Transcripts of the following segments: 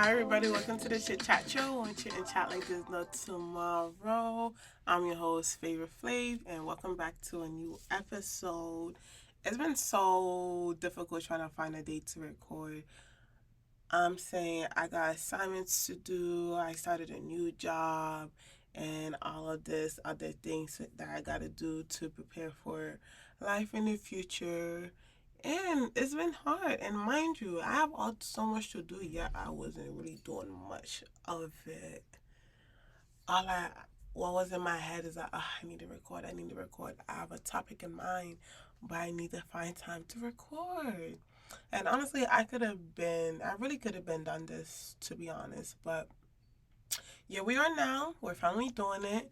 Hi, everybody. Welcome to the Chit Chat Show. One chit and chat like there's no tomorrow. I'm your host, Favorite Flav, and welcome back to a new episode. It's been so difficult trying to find a date to record. I'm saying I got assignments to do. I started a new job, and all of this other things that I got to do to prepare for life in the future. And it's been hard. And mind you, I have so much to do, yet I wasn't really doing much of it. All I what was in my head is that I need to record. I need to record. I have a topic in mind, but I need to find time to record. And honestly, I really could have been done this, to be honest. But yeah, we are now. We're finally doing it.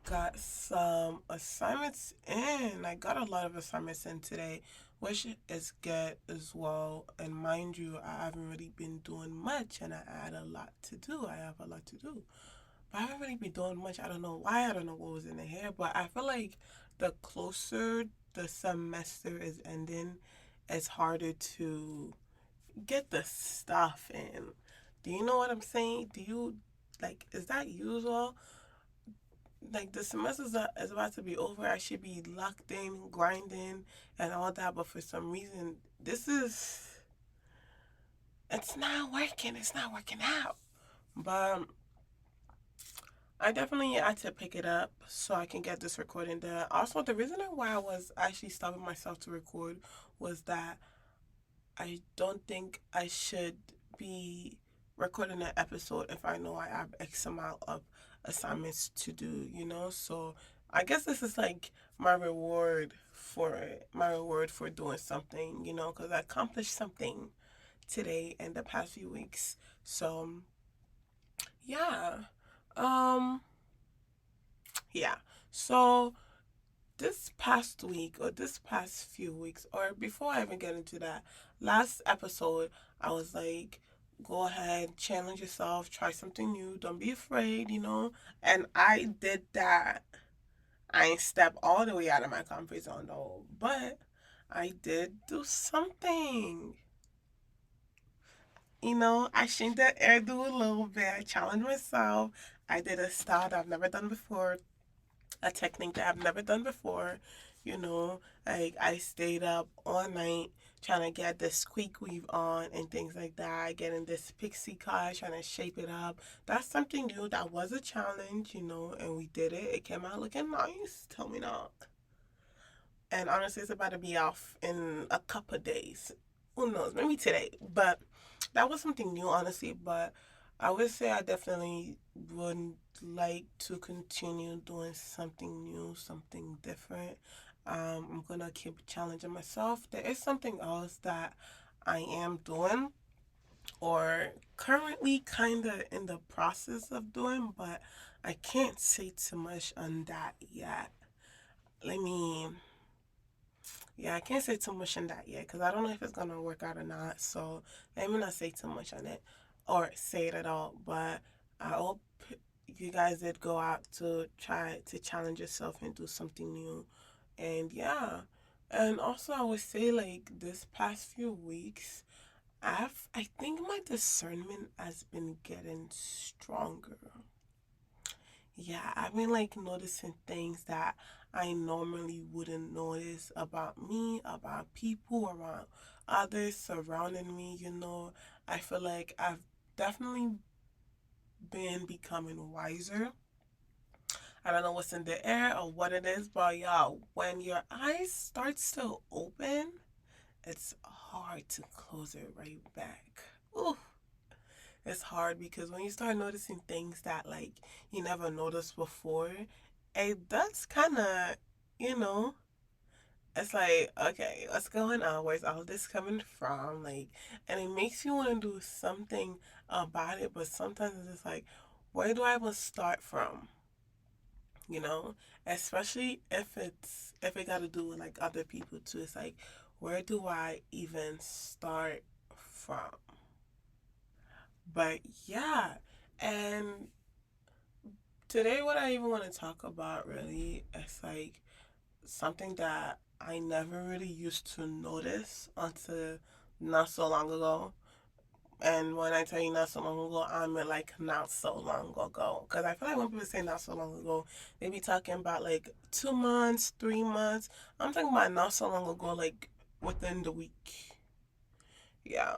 Got some assignments in. I got a lot of assignments in today, which is good as well. And mind you, I haven't really been doing much, and I had a lot to do. I have a lot to do. But I haven't really been doing much. I don't know why. I don't know what was in the hair, but I feel like the closer the semester is ending, it's harder to get the stuff in. Do you know what I'm saying? Do you like? Is that usual? Like the is about to be over. I should be locked in, grinding, and all that. But for some reason, it's not working. It's not working out. But I definitely had to pick it up so I can get this recording done. Also, the reason why I was actually stopping myself to record was that I don't think I should be recording an episode if I know I have X amount of assignments to do, you know? So I guess this is like my reward for doing something, you know, because I accomplished something today and the past few weeks. So yeah. Um yeah. So this past week or this past few weeks, or before I even get into that, last episode, I was like, go ahead, challenge yourself, try something new, don't be afraid, you know? And I did that. I ain't step all the way out of my comfort zone though, but I did do something. You know, I changed the hairdo a little bit. I challenged myself. I did a style that I've never done before, a technique that I've never done before. You know, like I stayed up all night trying to get the squeak weave on and things like that. Getting this pixie cut, trying to shape it up. That's something new. That was a challenge, you know, and we did it. It came out looking nice. Tell me not. And honestly, it's about to be off in a couple of days. Who knows? Maybe today. But that was something new, honestly. But I would say I definitely would like to continue doing something new, something different. I'm gonna keep challenging myself. There is something else that I am doing, or currently kind of in the process of doing, but I can't say too much on that yet. Let me Yeah, I can't say too much on that yet because I don't know if it's gonna work out or not. So let me not say too much on it or say it at all. But I hope you guys did go out to try to challenge yourself and do something new. And yeah, and also I would say like this past few weeks, I think my discernment has been getting stronger. Yeah, I've been like noticing things that I normally wouldn't notice about me, about people, around others surrounding me, you know. I feel like I've definitely been becoming wiser. I don't know what's in the air or what it is, but yeah, when your eyes starts to open, it's hard to close it right back. Ooh, it's hard because when you start noticing things that like you never noticed before, it does kind of, you know, it's like, okay, what's going on? Where's all this coming from? Like, and it makes you want to do something about it, but sometimes it's just like, where do I even start from? You know, especially if it got to do with like other people too. It's like, where do I even start from? But yeah, and today, what I even want to talk about really is like something that I never really used to notice until not so long ago. And when I tell you not so long ago, I mean like not so long ago. Because I feel like when people say not so long ago, they be talking about like 2 months, 3 months. I'm talking about not so long ago, like within the week. Yeah.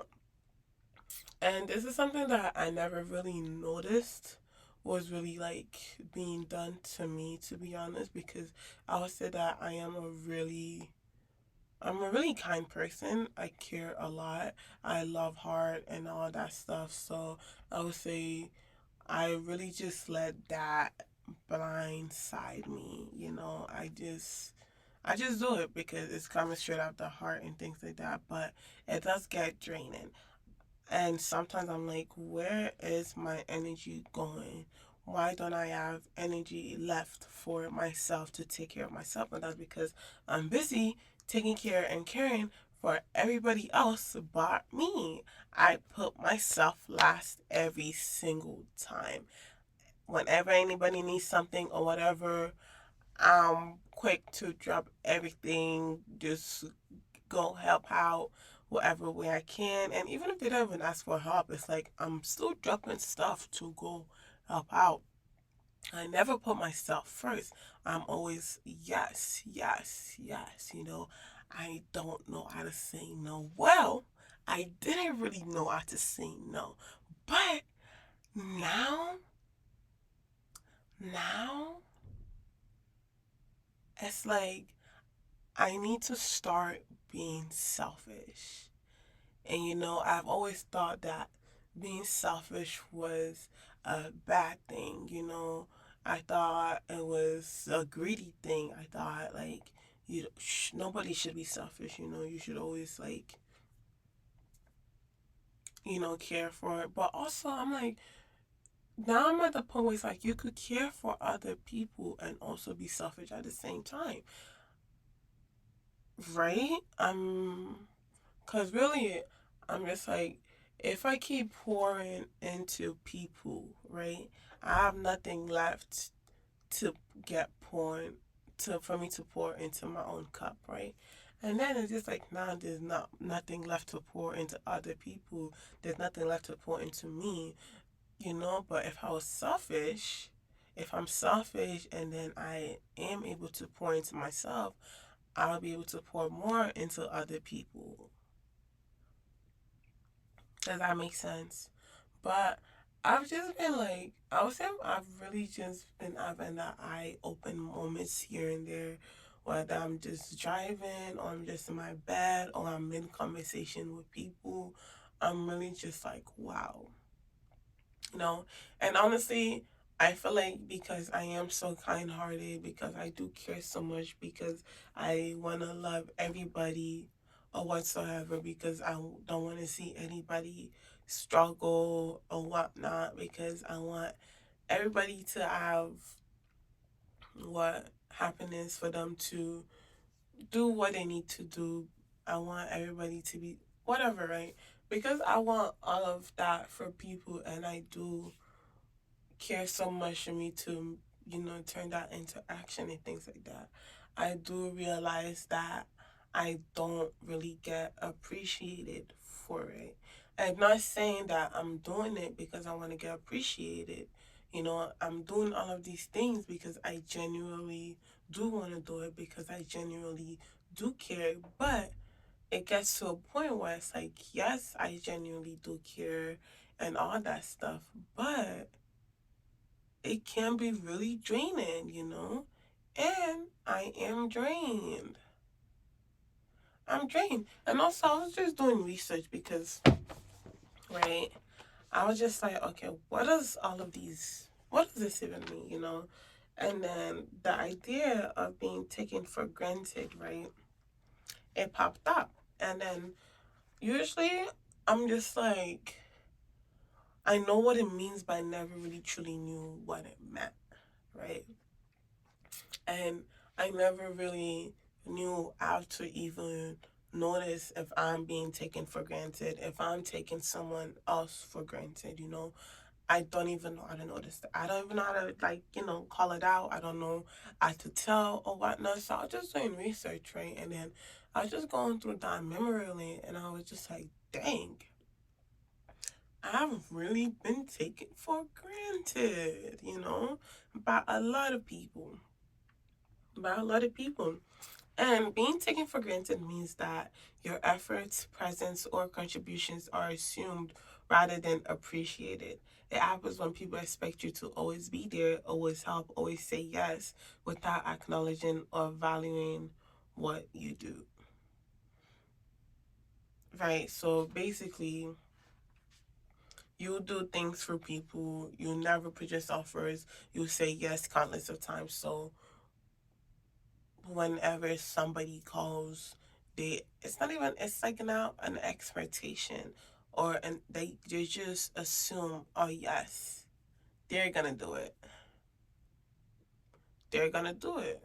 And this is something that I never really noticed was really like being done to me, to be honest, because I would say that I'm a really kind person. I care a lot. I love hard and all that stuff. So I would say I really just let that blindside me. I just do it because it's coming straight out the heart and things like that. But it does get draining. And sometimes I'm like, where is my energy going? Why don't I have energy left for myself to take care of myself? And that's because I'm busy taking care and caring for everybody else but me. I put myself last every single time. Whenever anybody needs something or whatever, I'm quick to drop everything, just go help out whatever way I can. And even if they don't even ask for help, it's like I'm still dropping stuff to go help out. I never put myself first. I'm always yes, yes, yes. I don't know how to say no. Well, I didn't really know how to say no. But now, now, it's like I need to start being selfish. And I've always thought that being selfish was a bad thing. I thought it was a greedy thing. I thought like nobody should be selfish. You should always like care for it. But also, I'm like now I'm at the point where it's like you could care for other people and also be selfish at the same time, right? Cause really, I'm just like, if I keep pouring into people, right, I have nothing left to get pouring to for me to pour into my own cup, right? And then it's just like now there's nothing left to pour into other people. There's nothing left to pour into me. But if I'm selfish and then I am able to pour into myself, I'll be able to pour more into other people. Does that make sense? But I've just been like, I would say I've really just been having that eye open moments here and there, whether I'm just driving or I'm just in my bed or I'm in conversation with people. I'm really just like, wow, you know. And honestly, I feel like because I am so kind hearted, because I do care so much, because I want to love everybody or whatsoever, because I don't want to see anybody struggle or whatnot, because I want everybody to have what happiness for them to do what they need to do. I want everybody to be whatever, right? Because I want all of that for people, and I do care so much for me to, turn that into action and things like that. I do realize that I don't really get appreciated for it. I'm not saying that I'm doing it because I want to get appreciated. I'm doing all of these things because I genuinely do want to do it, because I genuinely do care. But it gets to a point where it's like, yes, I genuinely do care and all that stuff, but it can be really draining. And I am drained. I'm drained. And also, I was just doing research because, right, I was just like, okay, what does this even mean? And then the idea of being taken for granted, right, it popped up. And then usually I'm just like, I know what it means, but I never really truly knew what it meant, right? And I never really knew how to even notice if I'm being taken for granted, if I'm taking someone else for granted. I don't even know how to notice that. I don't even know how to call it out. I don't know how to tell or whatnot. So I was just doing research, right? And then I was just going through that memory lane, and I was just like, dang, I've really been taken for granted, by a lot of people. By a lot of people. And being taken for granted means that your efforts, presence, or contributions are assumed rather than appreciated. It happens when people expect you to always be there, always help, always say yes, without acknowledging or valuing what you do. Right? So basically, you do things for people, you never put yourself first, you say yes countless of times. So whenever somebody calls, it's not even, it's like now an expectation, or and they just assume, oh yes, they're gonna do it, they're gonna do it,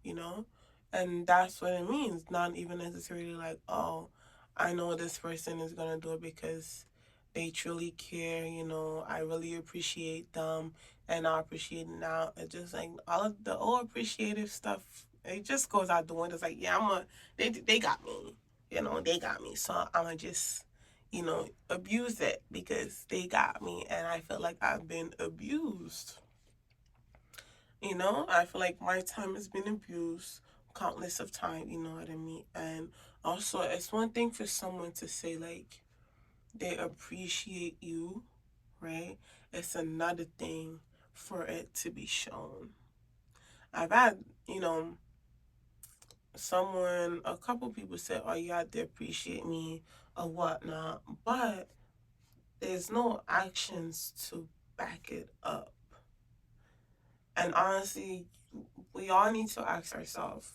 you know? And that's what it means. Not even necessarily like, oh, I know this person is gonna do it because they truly care, I really appreciate them and I appreciate it now. It's just like all of the old appreciative stuff, it just goes out the window. It's like, yeah, they got me, they got me. So I'ma just, abuse it because they got me and I feel like I've been abused. I feel like my time has been abused countless of time, you know what I mean? And also, it's one thing for someone to say, like, they appreciate you, right? It's another thing for it to be shown. I've had, you know, a couple people said, oh, yeah, they appreciate me or whatnot, but there's no actions to back it up. And honestly, we all need to ask ourselves,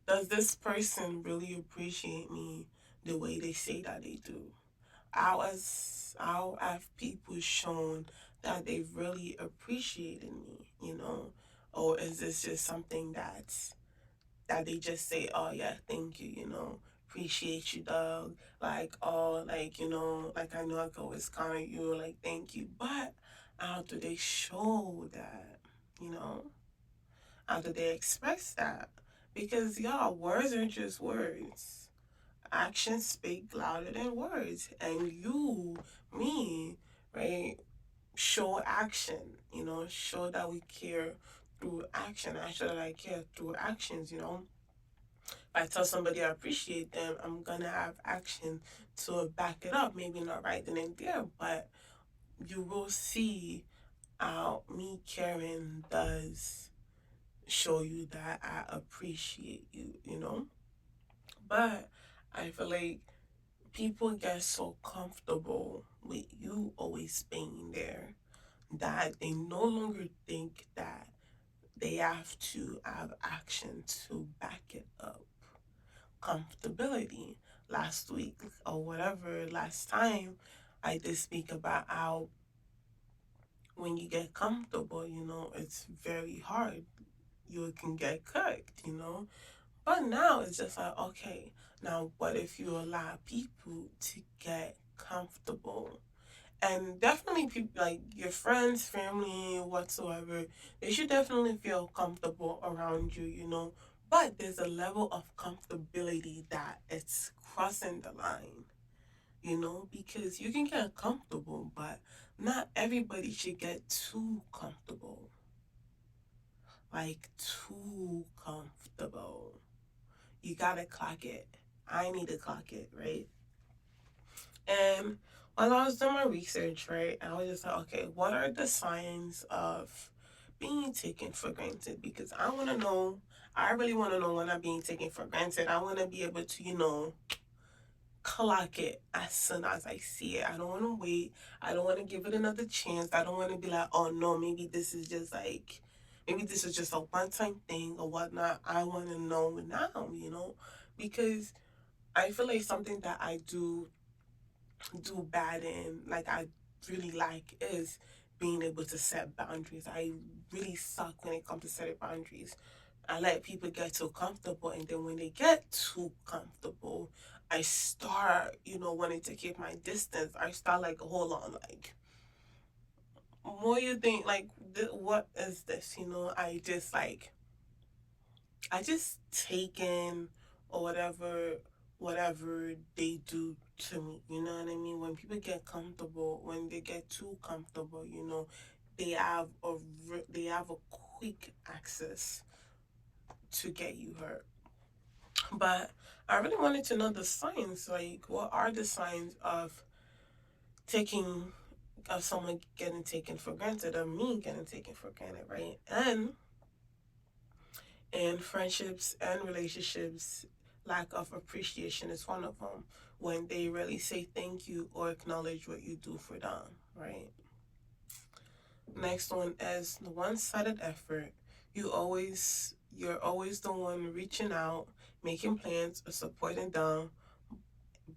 does this person really appreciate me the way they say that they do? How have people shown that they really appreciated me, Or is this just something that they just say, oh yeah, thank you, appreciate you, dog. Like, oh, like, like I know I can always comment you, like, thank you. But how do they show that, you know? How do they express that? Because y'all, words are just words. Actions speak louder than words. And you, me, right, show action, show that we care through action. I show that I care through actions. If I tell somebody I appreciate them, I'm gonna have action to back it up. Maybe not right then and there, but you will see how me caring does show you that I appreciate you. But I feel like people get so comfortable with you always being there that they no longer think that they have to have action to back it up. Comfortability. Last week or whatever, last time, I did speak about how when you get comfortable, it's very hard. You can get cooked. But now it's just like, okay, now what if you allow people to get comfortable? And definitely people like your friends, family, whatsoever, they should definitely feel comfortable around you. But there's a level of comfortability that it's crossing the line, because you can get comfortable, but not everybody should get too comfortable. Like too comfortable. You gotta clock it. I need to clock it, right? And while I was doing my research, right, I was just like, okay, what are the signs of being taken for granted? Because I want to know, I really want to know when I'm being taken for granted. I want to be able to, clock it as soon as I see it. I don't want to wait. I don't want to give it another chance. I don't want to be like, oh no, maybe this is just a one time thing or whatnot. I want to know now, because I feel like something that I do bad in, like I really like, is being able to set boundaries. I really suck when it comes to setting boundaries. I let people get too comfortable, and then when they get too comfortable, I start, wanting to keep my distance. I start like, hold on, like, more you think, like, what is this? I just take in or whatever whatever they do to me. You know what I mean? When people get comfortable, when they get too comfortable, they have they have a quick access to get you hurt. But I really wanted to know the signs. Like, what are the signs of taking of someone getting taken for granted, or me getting taken for granted, right? And in friendships and relationships, lack of appreciation is one of them. When they really say thank you or acknowledge what you do for them, right? Next one is the one-sided effort. You're always the one reaching out, making plans, or supporting them,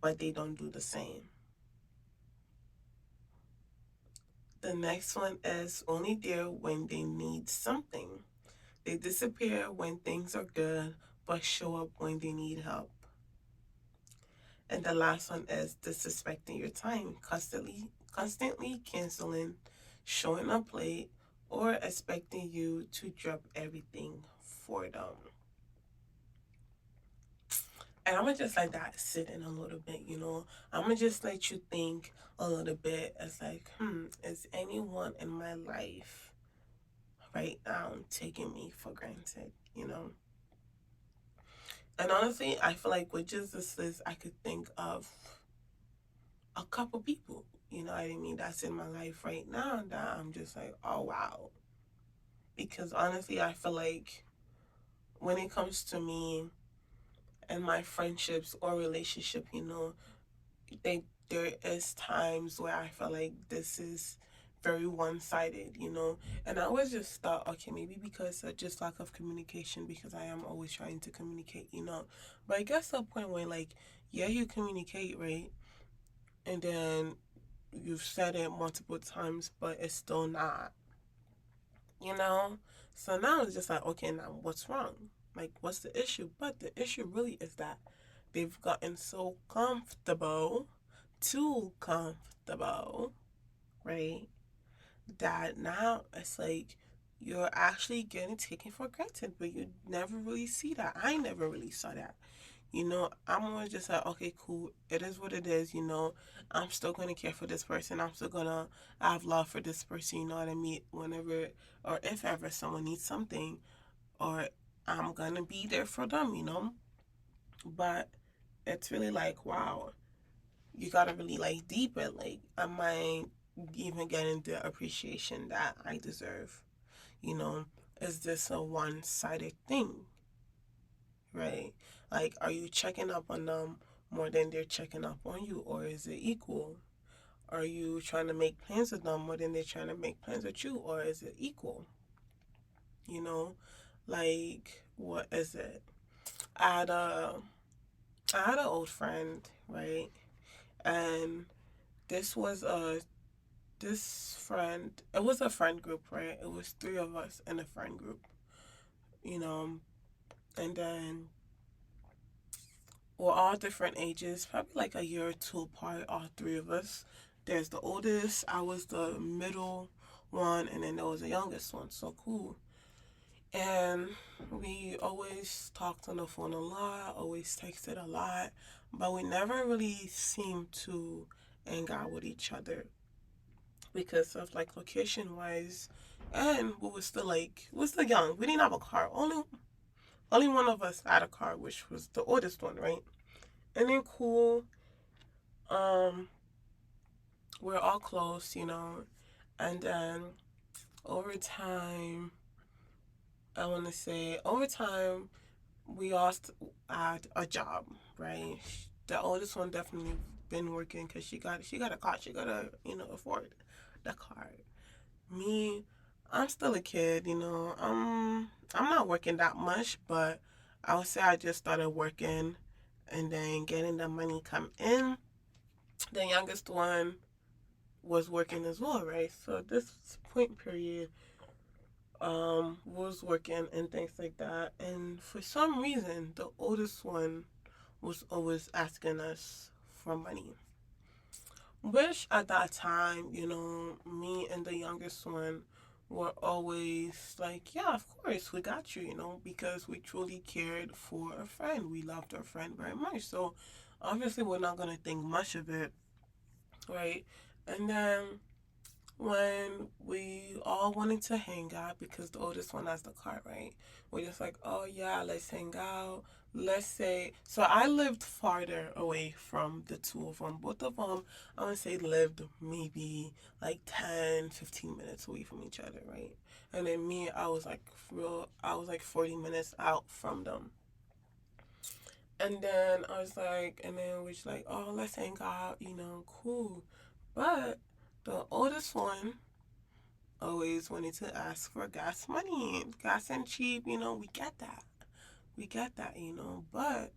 but they don't do the same. The next one is only there when they need something. They disappear when things are good, but show up when they need help. And the last one is disrespecting your time, constantly canceling, showing up late, or expecting you to drop everything for them. And I'm gonna just let that sit in a little bit. I'm gonna just let you think a little bit. It's like, is anyone in my life right now taking me for granted? And honestly, I feel like with just this list, I could think of a couple people, you know what I mean, that's in my life right now that I'm just like, oh wow. Because honestly, I feel like when it comes to me and my friendships or relationship, they there is times where I feel like this is very one-sided. And I always just thought, okay, maybe because of just lack of communication, because I am always trying to communicate. But I guess the point where, like, yeah, you communicate, right? And then you've said it multiple times, but it's still not. So now it's just like, okay, now what's wrong? Like, what's the issue? But the issue really is that they've gotten so comfortable, too comfortable, right? That now it's like you're actually getting taken for granted, but you never really see that. I never really saw that. I'm always just like, okay, cool. It is what it is. I'm still gonna care for this person. I'm still gonna have love for this person. You know what I mean? Whenever or if ever someone needs something, or I'm gonna be there for them. But it's really like, wow, you gotta really like deep it. Like, am I even getting the appreciation that I deserve? You know, is this a one-sided thing? Right? Like, are you checking up on them more than they're checking up on you, or is it equal? Are you trying to make plans with them more than they're trying to make plans with you, or is it equal? You know, like, what is it? I had a I had an old friend, right? And this was a this friend. It was a friend group, right? It was three of us in a friend group, you know, and then we're all different ages, probably like a year or two apart, all three of us. There's the oldest, I was the middle one, and then there was the youngest one. So cool. And we always talked on the phone a lot, always texted a lot, but we never really seemed to hang out with each other because of like location wise. And we were still young. We didn't have a car. Only one of us had a car, which was the oldest one, right? And then cool. Um, we're all close. And then over time, I want to say over time, we all had a job, right? The oldest one definitely been working because she got a car. She got to afford the car. Me, I'm still a kid. I'm not working that much, but I would say I just started working, and then getting the money come in. The youngest one was working as well, right? So this point period, was working and things like that. And for some reason, the oldest one was always asking us for money. Which at that time, me and the youngest one were always like, yeah, of course, we got you, because we truly cared for a friend. We loved our friend very much. So obviously, we're not going to think much of it, right? And then when we all wanted to hang out because the oldest one has the car, right? We're just like, oh yeah, let's hang out. Let's say, so I lived farther away from the two of them. Both of them, I would say, lived maybe like 10, 15 minutes away from each other, right? And then me, I was like 40 minutes out from them. And then I was like, and then we're just like, oh, let's hang out, cool. But the oldest one always wanted to ask for gas money. Gas and cheap, we get that. We get that, but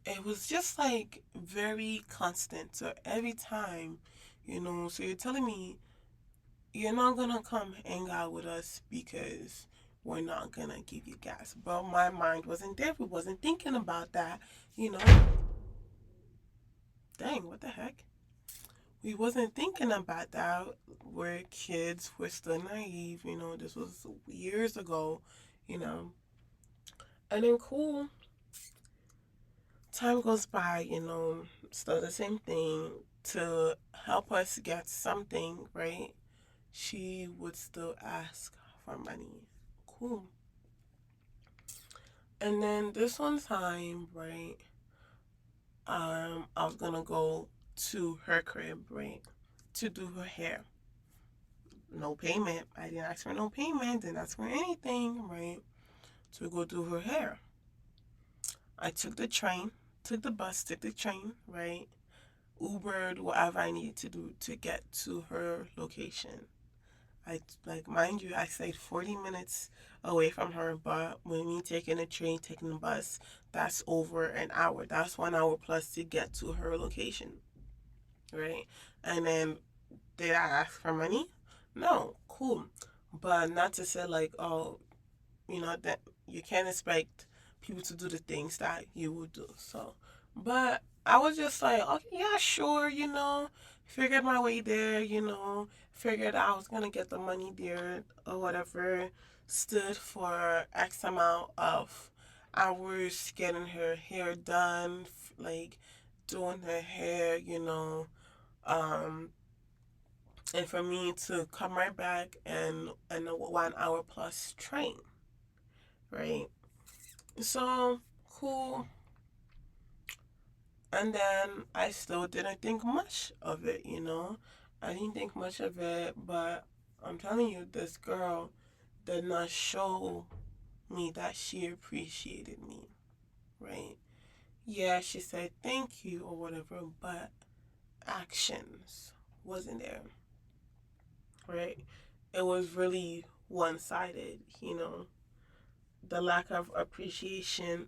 it was just like very constant. So every time, so you're telling me you're not gonna come hang out with us because we're not gonna give you gas. But my mind wasn't there. We wasn't thinking about that, you know. Dang, what the heck? We wasn't thinking about that. We're kids, we're still naive, this was years ago, you know. And then cool, time goes by, still the same thing. To help us get something, right? She would still ask for money. Cool. And then this one time, right? I was gonna go to her crib, right? To do her hair. No payment. I didn't ask for no payment, didn't ask for anything, right? To go do her hair. I took the train, took the bus, took the train, right? Ubered, whatever I needed to do to get to her location. I, like, mind you, I stayed 40 minutes away from her, but when me taking the train, taking the bus, that's over an hour. That's 1 hour plus to get to her location, right? And then, did I ask for money? No, cool. But not to say, like, oh, that you can't expect people to do the things that you would do. So, but I was just like, okay, yeah, sure, figured my way there, figured I was gonna get the money there or whatever. Stood for X amount of hours getting her hair done, like doing her hair, um, and for me to come right back and a 1 hour plus train, right? So cool. And then I still didn't think much of it. I didn't think much of it, but I'm telling you, this girl did not show me that she appreciated me, right? Yeah, she said thank you or whatever, but actions wasn't there, right? It was really one sided, the lack of appreciation,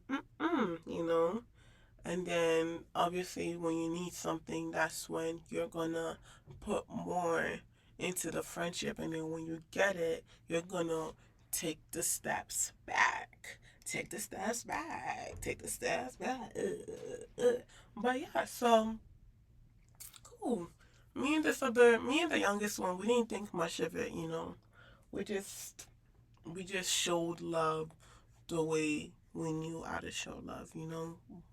And then obviously when you need something, that's when you're gonna put more into the friendship. And then when you get it, you're gonna take the steps back. Take the steps back. Take the steps back. But yeah, so cool. Me and the youngest one, we didn't think much of it. We just we just showed love the way we knew how to show love.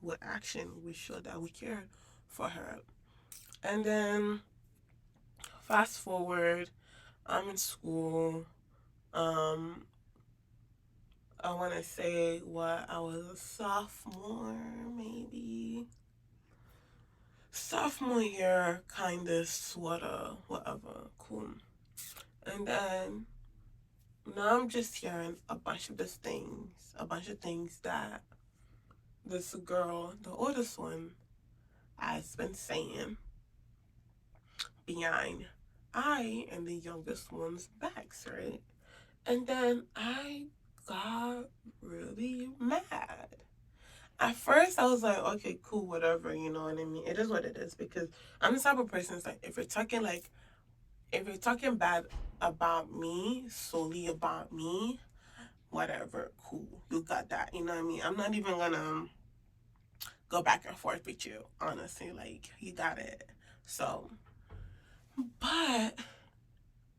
With action, we showed that we cared for her. And then fast forward, I'm in school. Um, I want to say what I was a sophomore, maybe sophomore year, kind of, sorta, whatever. Cool. And then now I'm just hearing a bunch of things that this girl, the oldest one, has been saying behind I and the youngest one's backs, right? And then I got really mad. At first, I was like, okay, cool, whatever, you know what I mean? It is what it is because I'm the type of person that's like, if you're talking bad about me, solely about me, whatever, cool, you got that, you know what I mean? I'm not even gonna go back and forth with you, honestly, like, you got it. So, but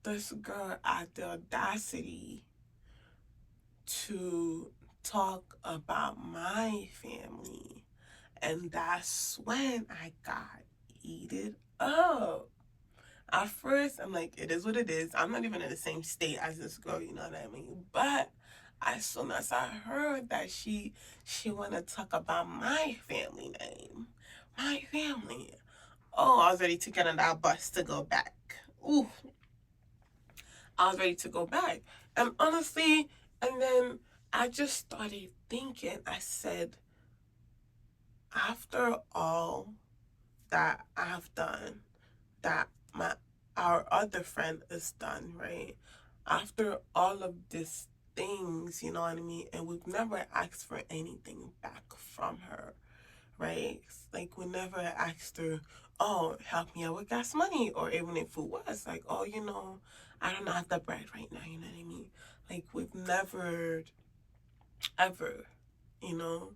this girl had the audacity to talk about my family. And that's when I got heated up. At first, I'm like, it is what it is. I'm not even in the same state as this girl, you know what I mean? But as soon as I heard that she wanna talk about my family name, my family. Oh, I was ready to get on that bus to go back. Ooh, I was ready to go back. And honestly, and then I just started thinking, I said, after all that I've done, that my our other friend is done, right? After all of these things, you know what I mean? And we've never asked for anything back from her, right? Like we never asked her, oh, help me out with gas money, or even if it was like, oh, I don't have the bread right now, you know what I mean? Like we've never ever, you know.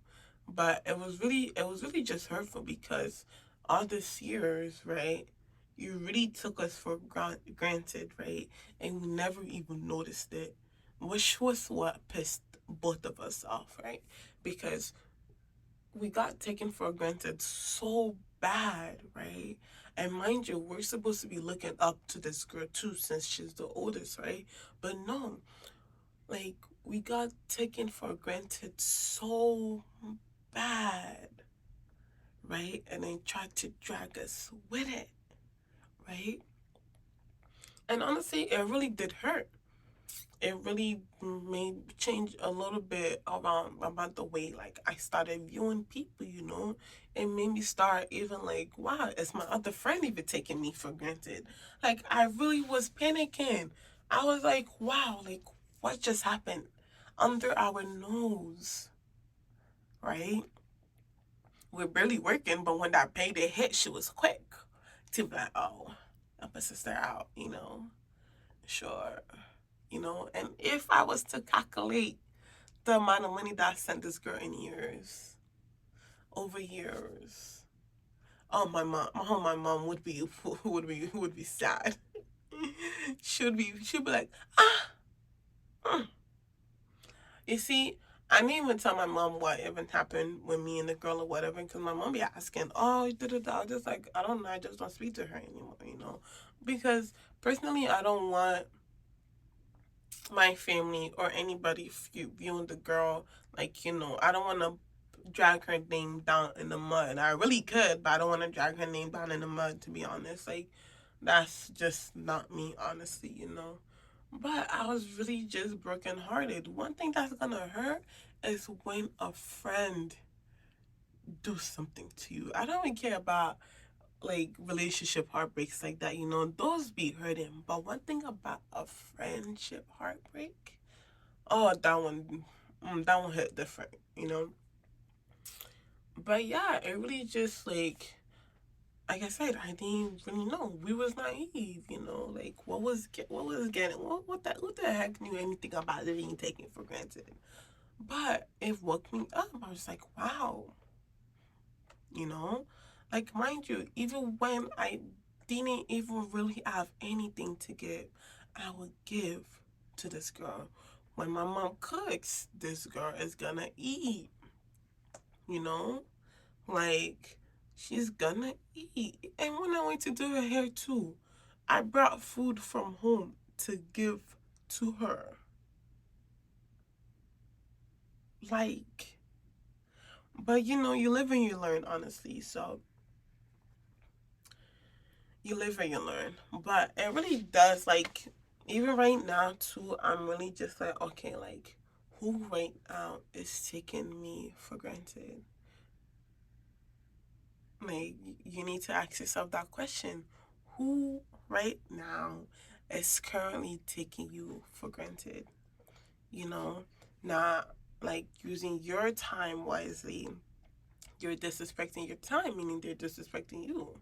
But it was really just hurtful because all these years, right? You really took us for granted, right? And we never even noticed it, which was what pissed both of us off, right? Because we got taken for granted so bad, right? And mind you, we're supposed to be looking up to this girl too, since she's the oldest, right? But no, like we got taken for granted so bad, right? And then tried to drag us with it, right? And honestly, it really did hurt. It really made change a little bit around about the way like I started viewing people, you know. It made me start even like, wow, is my other friend even taking me for granted? Like I really was panicking. I was like, wow, like what just happened under our nose, right? We're barely working, but when that payday hit, she was quick to be like, oh, help a sister out, you know. Sure. You know, and if I was to calculate the amount of money that I sent this girl in years, over years, my mom would be sad. She'd be like, ah, mm. You see, I didn't even tell my mom what even happened with me and the girl or whatever, because my mom be asking, oh, da da da. Just like, I don't know, I just don't speak to her anymore, you know, because personally, I don't want my family or anybody viewing the girl like, I don't want to drag her name down in the mud. I really could, but I don't want to drag her name down in the mud, to be honest. Like that's just not me, honestly, but I was really just brokenhearted. One thing that's gonna hurt is when a friend do something to you. I don't even care about like relationship heartbreaks like that, those be hurting. But one thing about a friendship heartbreak, oh, that one hit different, But yeah, it really just like I said, I didn't really know. We was naive, Like what the heck knew anything about it being taken for granted? But it woke me up. I was like, wow, you know, like mind you, even when I didn't even really have anything to give, I would give to this girl. When my mom cooks, this girl is gonna eat, you know? Like, she's gonna eat. And when I went to do her hair too, I brought food from home to give to her. Like, but you live and you learn, honestly. So, you live and you learn. But it really does, like, even right now too, I'm really just like, okay, like, who right now is taking me for granted? Like, you need to ask yourself that question. Who right now is currently taking you for granted? Not like using your time wisely. You're disrespecting your time, meaning they're disrespecting you.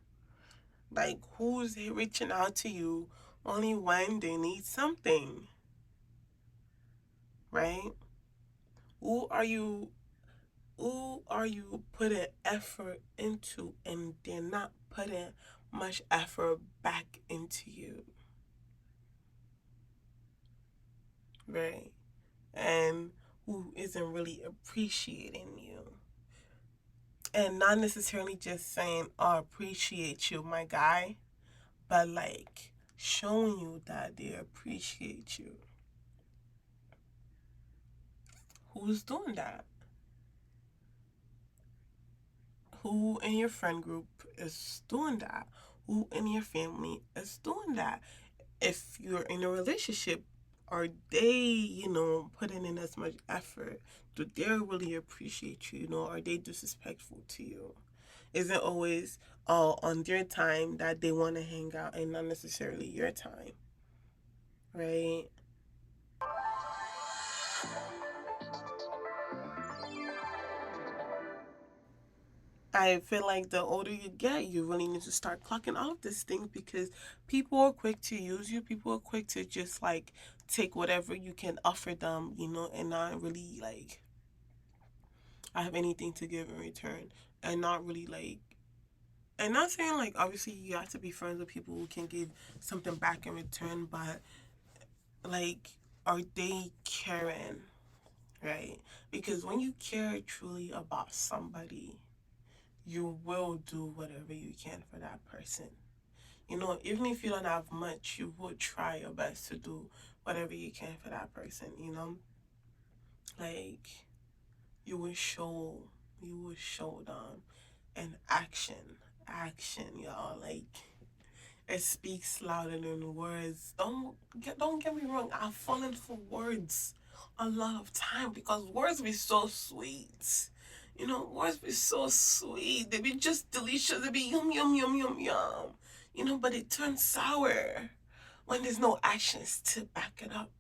Like, who's reaching out to you only when they need something, right? Who are you who are you putting effort into and they're not putting much effort back into you? right? And who isn't really appreciating you. And not necessarily just saying, "Oh, I appreciate you, my guy," but like showing you that they appreciate you. Who's doing that? Who in your friend group is doing that? Who in your family is doing that? If you're in a relationship, are they, putting in as much effort? Do they really appreciate you? Are they disrespectful to you? Is it always on their time that they want to hang out and not necessarily your time, right? I feel like the older you get, you really need to start clocking all of these things because people are quick to use you. People are quick to just like take whatever you can offer them, and not really like have anything to give in return, and not really like, and not saying like obviously you have to be friends with people who can give something back in return, but like, are they caring, right? Because when you care truly about somebody, you will do whatever you can for that person. Even if you don't have much, you will try your best to do whatever you can for that person. Like, you will show them in action, y'all. Like, it speaks louder than words. Don't get me wrong. I've fallen for words a lot of time because words be so sweet. Words be so sweet. They be just delicious. They be yum yum yum yum yum. But it turns sour when there's no actions to back it up.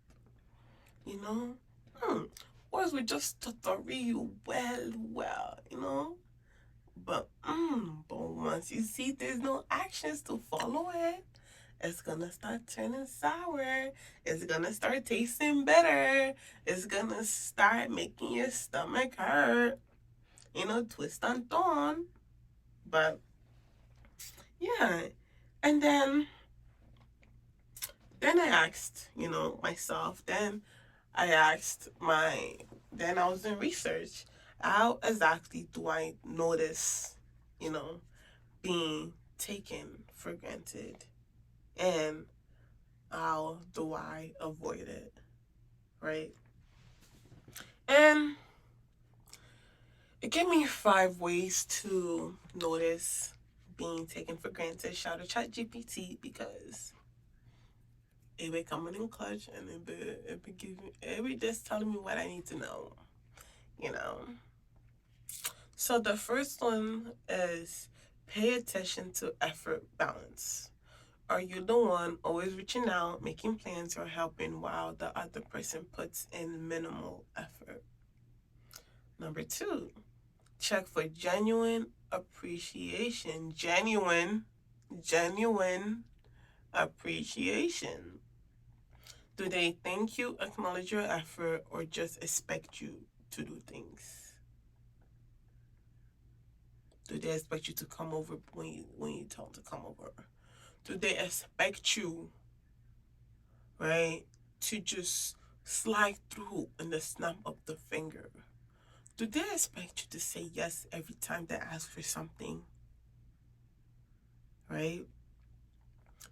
You know, hmm. Words will just tutori you well. But once you see there's no actions to follow it, it's gonna start turning sour. It's gonna start tasting bitter. It's gonna start making your stomach hurt. Twist and turn. But yeah. And then I asked, myself, then I was doing research. How exactly do I notice, you know, being taken for granted? And how do I avoid it? Right? And it gave me 5 ways to notice being taken for granted. Shout out ChatGPT because it be coming in clutch and it be just telling me what I need to know. You know. So the first one is pay attention to effort balance. Are you the one always reaching out, making plans, or helping while the other person puts in minimal effort? Number two, check for genuine appreciation. Genuine appreciation. Do they thank you, acknowledge your effort, or just expect you to do things? Do they expect you to come over when you tell them to come over? Do they expect you, right, to just slide through in the snap of the finger? Do they expect you to say yes every time they ask for something, right?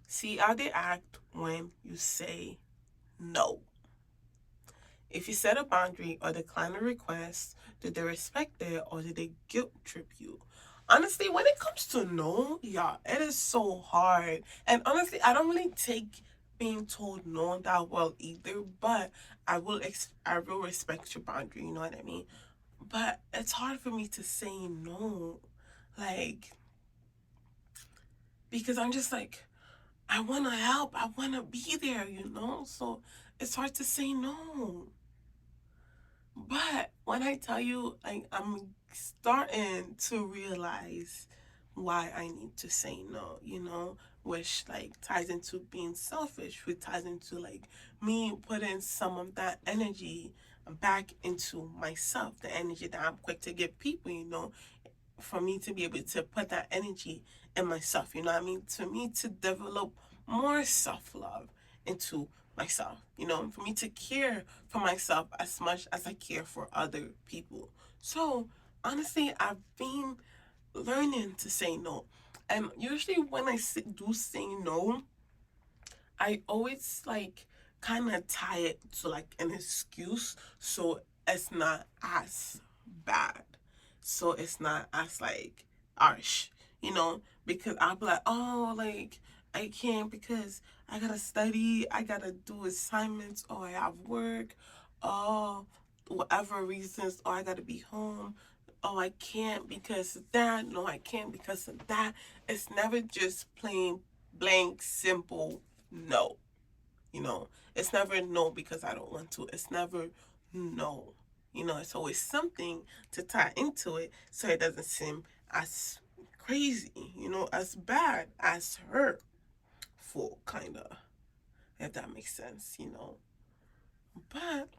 See how they act when you say no. If you set a boundary or decline a request, do they respect it or do they guilt trip you? Honestly, when it comes to no, yeah, it is so hard. And honestly, I don't really take being told no that well either, but I will respect your boundary, you know what I mean? But it's hard for me to say no. Like, because I'm just like, I want to help. I want to be there. So it's hard to say no. But when I tell you, like, I'm starting to realize why I need to say no, which like ties into being selfish, which ties into like me putting some of that energy back into myself, the energy that I'm quick to give people, for me to be able to put that energy in myself, you know what I mean? To me to develop more self love into myself, for me to care for myself as much as I care for other people. So, honestly, I've been learning to say no. And usually, when do say no, I always like kind of tie it to like an excuse so it's not as bad. So it's not as like harsh, because I'll be like, oh, like I can't because I gotta study, I gotta do assignments, or I have work, or whatever reasons, or I gotta be home. Oh, I can't because of that. No, I can't because of that. It's never just plain blank simple no. It's never no because I don't want to. It's never no. It's always something to tie into it so it doesn't seem as crazy, as bad, as hurtful, kind of, if that makes sense. But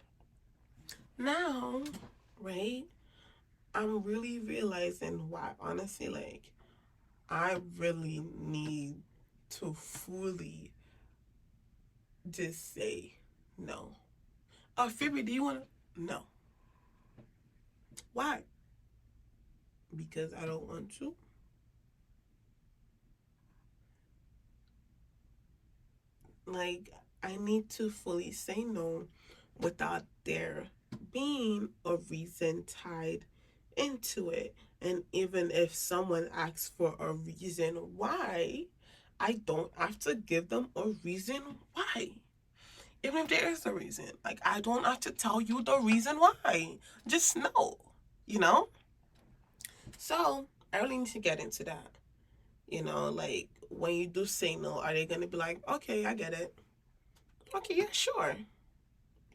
now, right, I'm really realizing why, honestly, like, I really need to fully just say no. Oh, Phoebe, do you want to? No. Why? Because I don't want to. Like, I need to fully say no without there being a reason tied into it. And even if someone asks for a reason why, I don't have to give them a reason why. Even if there is a reason, like, I don't have to tell you the reason why. Just know, you know? So, I really need to get into that. Like, when you do say no, are they going to be like, okay, I get it? Okay, yeah, sure.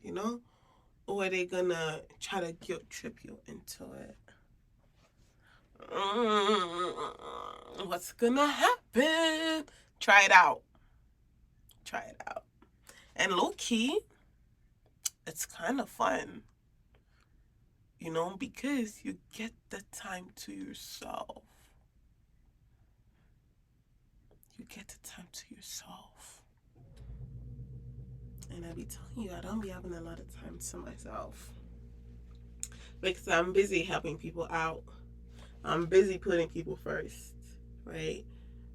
You know? Or are they going to try to guilt trip you into it? What's going to happen? Try it out. Try it out. And low key, it's kind of fun, because you get the time to yourself. You get the time to yourself. And I be telling you, I don't be having a lot of time to myself because I'm busy helping people out. I'm busy putting people first, right?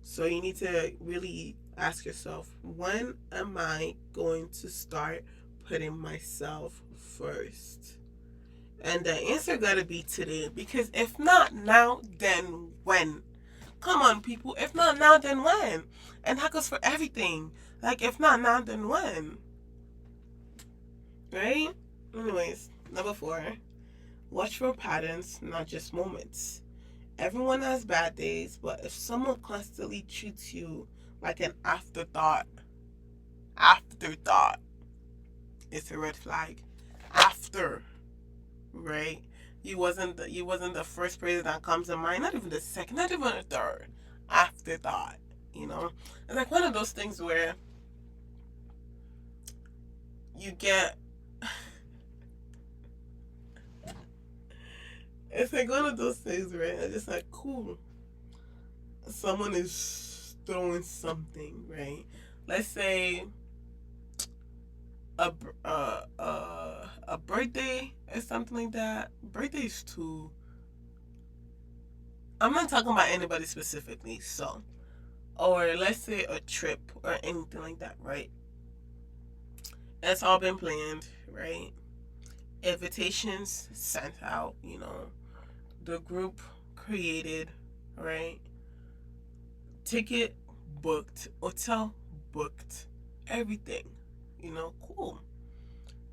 So you need to really ask yourself, when am I going to start putting myself first? And the answer gotta be today, because if not now, then when? Come on, people. If not now, then when? And that goes for everything. Like, if not now, then when? Right? Anyways, number 4. Watch for patterns, not just moments. Everyone has bad days, but if someone constantly treats you like an afterthought, it's a red flag. After, right? You wasn't the first person that comes to mind, not even the second, not even the third. Afterthought, It's like one of those things where you get it's like one of those things where it's just like, cool, someone is throwing something, right? Let's say a a birthday or something like that. Birthdays too. I'm not talking about anybody specifically, so, or let's say a trip or anything like that, right? It's all been planned, right? Invitations sent out, the group created, right? Ticket booked, hotel booked, everything, cool.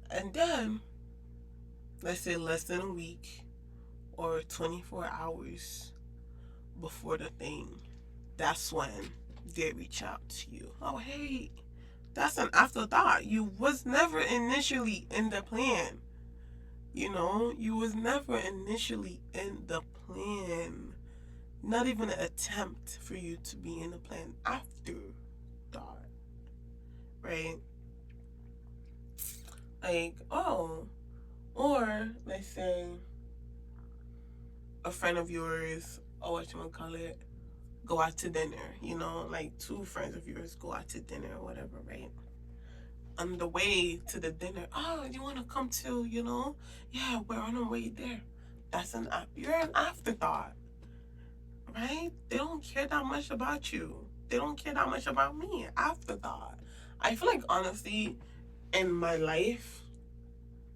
And then, let's say less than a week or 24 hours before the thing, that's when they reach out to you. Oh, hey, that's an afterthought. You was never initially in the plan. You was never initially in the plan. Not even an attempt for you to be in the plan after thought, right? Like, oh, or let's say a friend of yours, or what you want to call it, go out to dinner, like two friends of yours go out to dinner or whatever, right? on the way to the dinner. Oh, you want to come to, Yeah, we're on our way there. You're an afterthought, right? They don't care that much about you. They don't care that much about me. Afterthought. I feel like, honestly, in my life,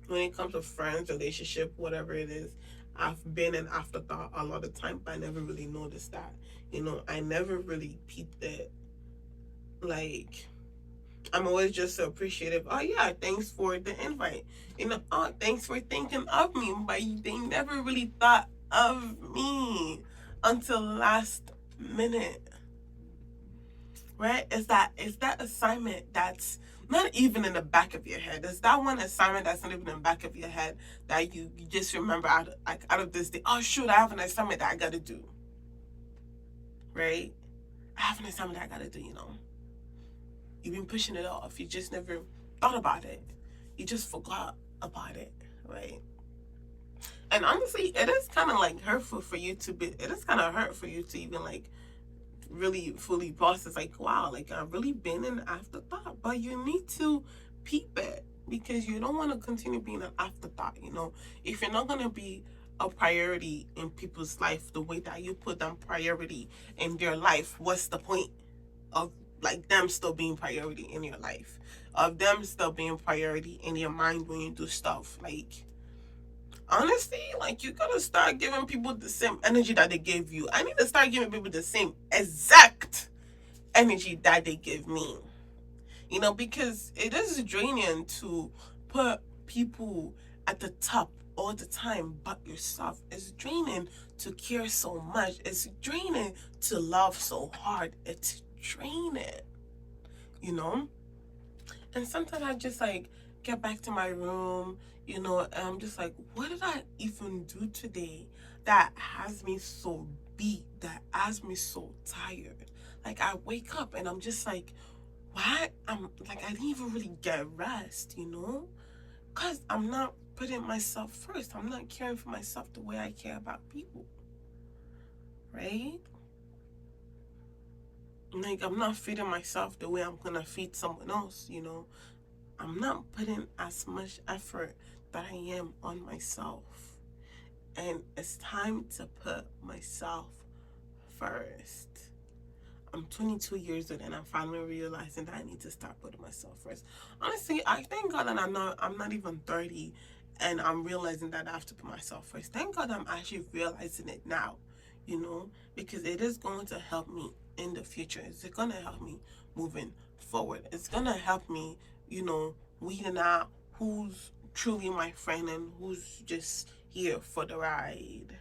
when it comes to friends, relationship, whatever it is, I've been an afterthought a lot of time, but I never really noticed that. I never really peeped it. Like, I'm always just so appreciative. Oh yeah, thanks for the invite. Oh, thanks for thinking of me. But they never really thought of me until last minute. Right? Is that assignment that's not even in the back of your head? Is that one assignment that's not even in the back of your head that you just remember out of this day? Oh shoot, I have an assignment that I gotta do. Right? I have an assignment that I gotta do. You've been pushing it off. You just never thought about it. You just forgot about it, right? And honestly, it is kind of like hurtful for you to be. It is kind of hurt for you to even like really fully process. Like, wow, like I've really been an afterthought. But you need to peep it because you don't want to continue being an afterthought. If you're not gonna be a priority in people's life the way that you put them priority in their life, what's the point of like them still being priority in your life, of them still being priority in your mind when you do stuff? Like, honestly, like, you gotta start giving people the same energy that they gave you. I need to start giving people the same exact energy that they give me, because it is draining to put people at the top all the time but yourself. It's draining to care so much. It's draining to love so hard. It's draining, you know? And sometimes I just like get back to my room, and I'm just like, what did I even do today that has me so beat, that has me so tired? Like, I wake up and I'm just like, why? I'm like, I didn't even really get rest, Because I'm not putting myself first. I'm not caring for myself the way I care about people, right? Like, I'm not feeding myself the way I'm gonna feed someone else, I'm not putting as much effort that I am on myself. And it's time to put myself first. I'm 22 years old and I'm finally realizing that I need to start putting myself first. Honestly, I thank God that I'm not even 30 and I'm realizing that I have to put myself first. Thank God I'm actually realizing it now, because it is going to help me in the future. It's going to help me moving forward. It's going to help me, weeding out who's truly my friend and who's just here for the ride,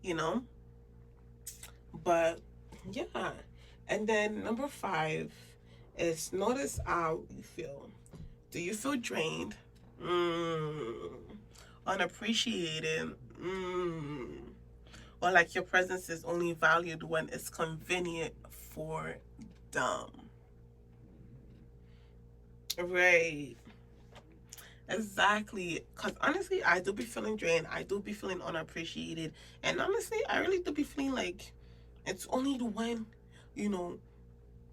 you know? But yeah. And then number 5 is notice how you feel. Do you feel drained? Unappreciated? Or like your presence is only valued when it's convenient for them? Right. Exactly. Because honestly, I do be feeling drained. I do be feeling unappreciated. And honestly, I really do be feeling like it's only when, you know,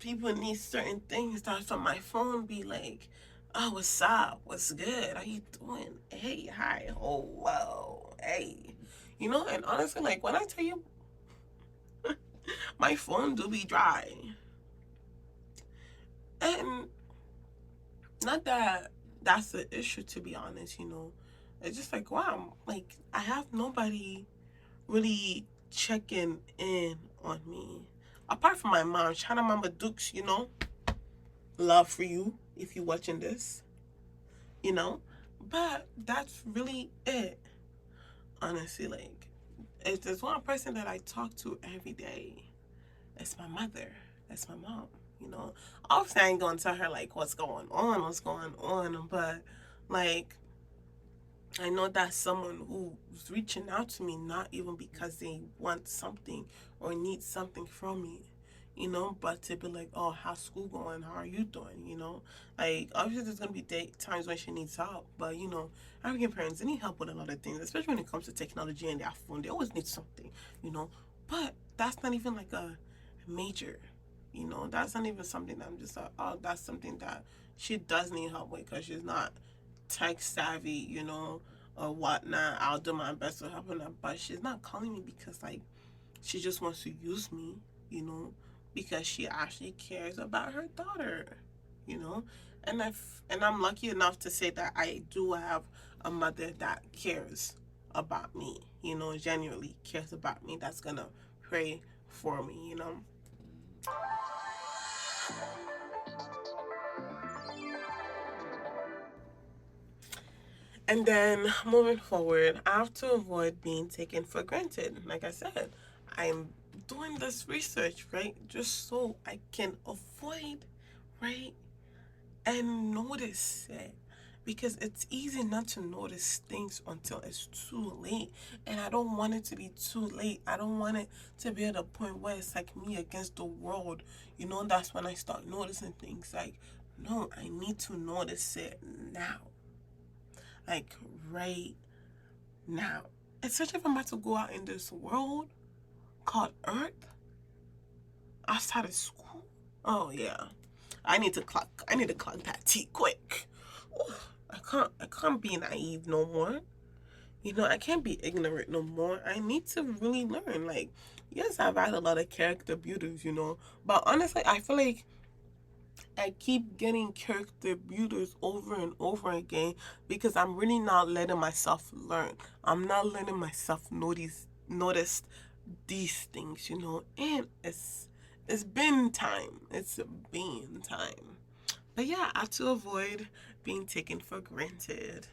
people need certain things that's on my phone be like, oh, what's up? What's good? How you doing? Hey, hi, oh, whoa, hey. And honestly, like, when I tell you, my phone do be dry. And not that that's the issue, to be honest, It's just like, wow, like, I have nobody really checking in on me. Apart from my mom. Shout out Mama Dukes, love for you if you're watching this, but that's really it. Honestly, like, if there's one person that I talk to every day, it's my mother. That's my mom. Obviously I ain't gonna tell her like what's going on, but like, I know that's someone who's reaching out to me not even because they want something or need something from me, but to be like, oh, how's school going? How are you doing? Like, obviously there's gonna be times when she needs help, but African parents, they need help with a lot of things, especially when it comes to technology and their phone. They always need something, but that's not even like a major. You know, that's not even something that I'm just like, oh, that's something that she does need help with because she's not tech savvy, you know, or whatnot. I'll do my best to help her, but she's not calling me because like she just wants to use me, you know, because she actually cares about her daughter, you know. And I'm lucky enough to say that I do have a mother that cares about me, you know, genuinely cares about me. That's gonna pray for me, you know. And then moving forward, I have to avoid being taken for granted. Like I said, I'm doing this research, right? Just so I can avoid, right? And notice it. Because it's easy not to notice things until it's too late. And I don't want it to be too late. I don't want it to be at a point where it's like me against the world. You know, that's when I start noticing things like, no, I need to notice it now. Like right now. Especially if I'm about to go out in this world called Earth outside of school. Oh yeah. I need to clock that T quick. Ooh, I can't be naive no more. You know, I can't be ignorant no more. I need to really learn. Like, yes, I've had a lot of character builders, you know. But honestly, I feel like I keep getting character builders over and over again because I'm really not letting myself learn. I'm not letting myself notice these things, you know. And it's been time. It's been time. But yeah, I have to avoid being taken for granted.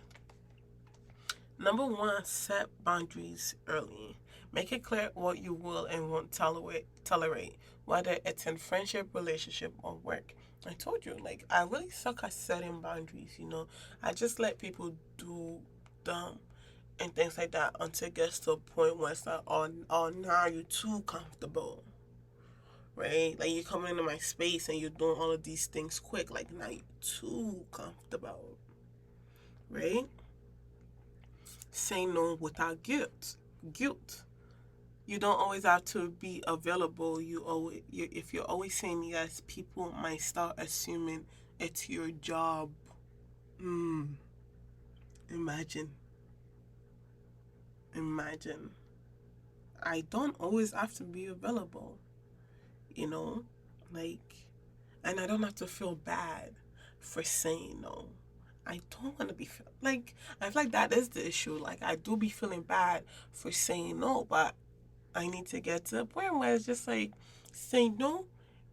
Number one, set boundaries early. Make it clear what you will and won't tolerate, whether it's in friendship, relationship, or work. I told you, like, I really suck at setting boundaries, you know. I just let people do dumb and things like that until it gets to a point where it's like, oh, now you're too comfortable, right? Like, you're coming into my space and you're doing all of these things quick. Like, now you're too comfortable, right? Say no without guilt. You don't always have to be available. If you're always saying yes, people might start assuming it's your job. Mm, imagine, imagine. I don't always have to be available, you know, like, and I don't have to feel bad for saying no. I don't want to be like I feel like that is the issue. Like I do be feeling bad for saying no, but I need to get to a point where it's just like say no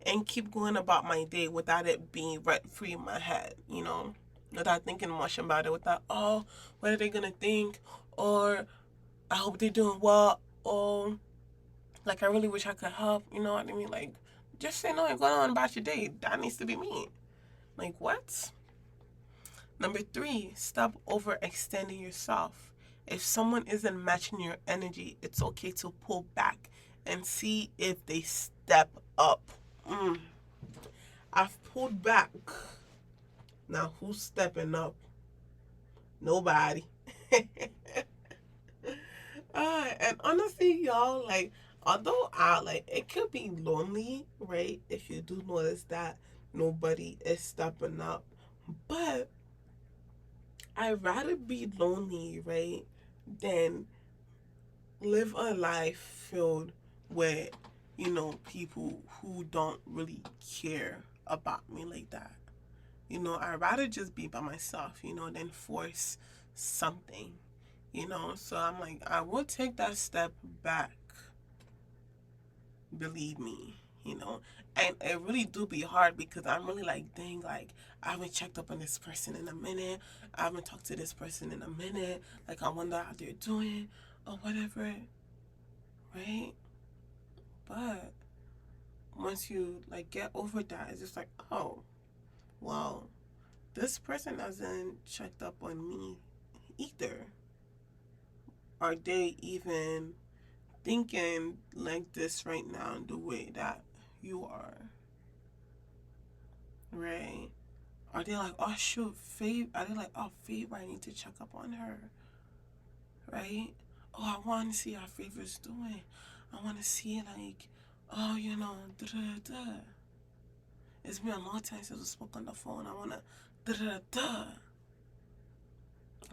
and keep going about my day without it being rent free in my head, you know? Without thinking much about it, without, oh, what are they gonna think? Or I hope they're doing well, or like I really wish I could help, you know what I mean? Like just say no and go on about your day. That needs to be me. Like what? Number three, stop overextending yourself. If someone isn't matching your energy, it's okay to pull back and see if they step up. Mm. I've pulled back. Now who's stepping up? Nobody. And honestly, y'all, like, although I like, it could be lonely, right? If you do notice that nobody is stepping up, but I'd rather be lonely, right, than live a life filled with, you know, people who don't really care about me like that. You know, I'd rather just be by myself, you know, than force something, you know. So I'm like, I will take that step back, believe me, you know. And it really do be hard because I'm really like, dang, like, I haven't checked up on this person in a minute. I haven't talked to this person in a minute. Like, I wonder how they're doing or whatever, right? But once you like get over that, it's just like, oh, well, this person hasn't checked up on me either. Are they even thinking like this right now the way that you are? Right? Are they like, oh shoot, Faith? Are they like, oh Faith, I need to check up on her, right? Oh, I want to see how Favor's doing. I want to see like, oh, you know, da da da. It's been a long time since we spoke on the phone. I wanna da da da.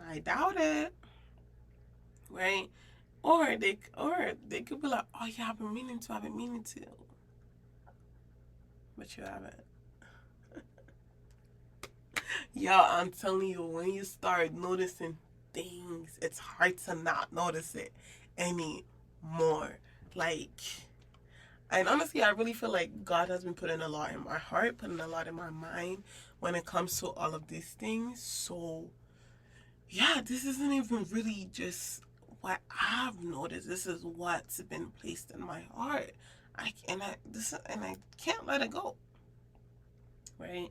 I doubt it, right? Or they could be like, oh yeah, I've been meaning to, but you haven't. Yo, I'm telling you, when you start noticing things, it's hard to not notice it anymore. Like, and honestly, I really feel like God has been putting a lot in my heart, putting a lot in my mind when it comes to all of these things. So, yeah, this isn't even really just what I've noticed. This is what's been placed in my heart. I can't let it go. Right?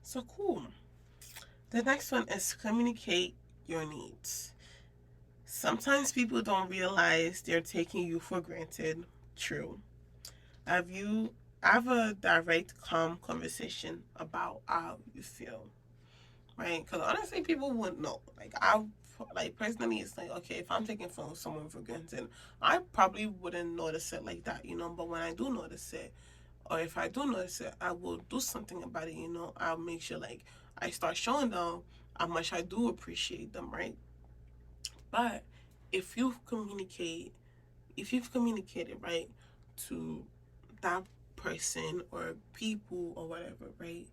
So cool. The next one is communicate your needs. Sometimes people don't realize they're taking you for granted. True. Have you have a direct, calm conversation about how you feel, right? Because honestly, people wouldn't know. Like personally, it's like okay, if I'm taking from someone for granted, I probably wouldn't notice it like that, you know. But when I do notice it, or if I do notice it, I will do something about it, you know. I'll make sure like I start showing them how much I do appreciate them, right? But if you communicate, if you've communicated right to that person or people or whatever, right?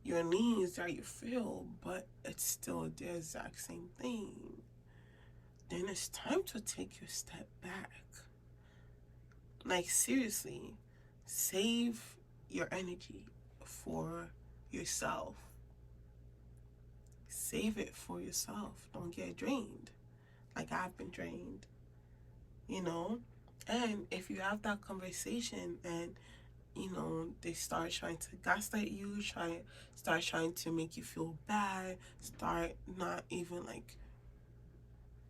Your needs are you feel, but it's still the exact same thing. Then it's time to take your step back. Like seriously, save your energy for yourself. Save it for yourself. Don't get drained. Like I've been drained, you know? And if you have that conversation and they start trying to gaslight you, start trying to make you feel bad, start not even like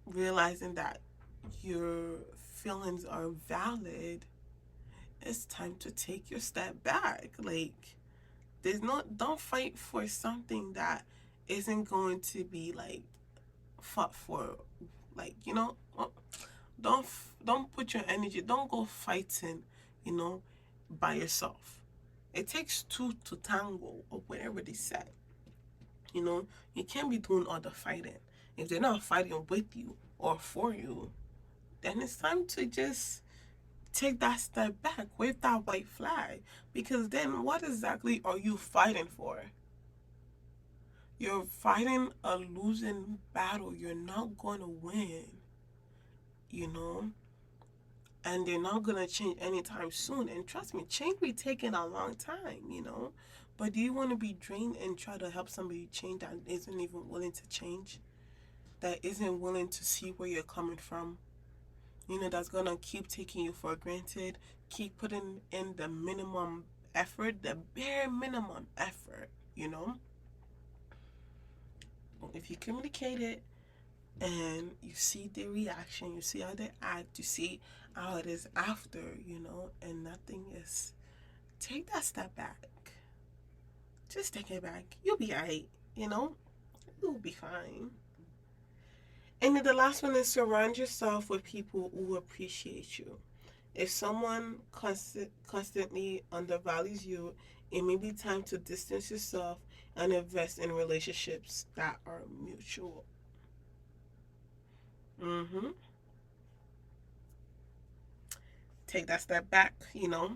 realizing that your feelings are valid, it's time to take your step back. Like don't fight for something that isn't going to be like fought for, like don't don't put your energy, don't go fighting, you know, by yourself. It takes two to tango, or whatever they said. You know, you can't be doing all the fighting. If they're not fighting with you or for you, then it's time to just take that step back, wave that white flag. Because then what exactly are you fighting for? You're fighting a losing battle. You're not going to win, you know? And they're not gonna change anytime soon. And trust me, change be taking a long time, you know. But do you want to be drained and try to help somebody change that isn't even willing to change? That isn't willing to see where you're coming from? You know, that's gonna keep taking you for granted, keep putting in the minimum effort, the bare minimum effort, you know? If you communicate it and you see their reaction, you see how they act, you see how it is after, you know, and nothing is, take that step back. Just take it back. You'll be alright, you know? You'll be fine. And then the last one is surround yourself with people who appreciate you. If someone constantly undervalues you, it may be time to distance yourself and invest in relationships that are mutual. Mm-hmm. Take that step back, you know?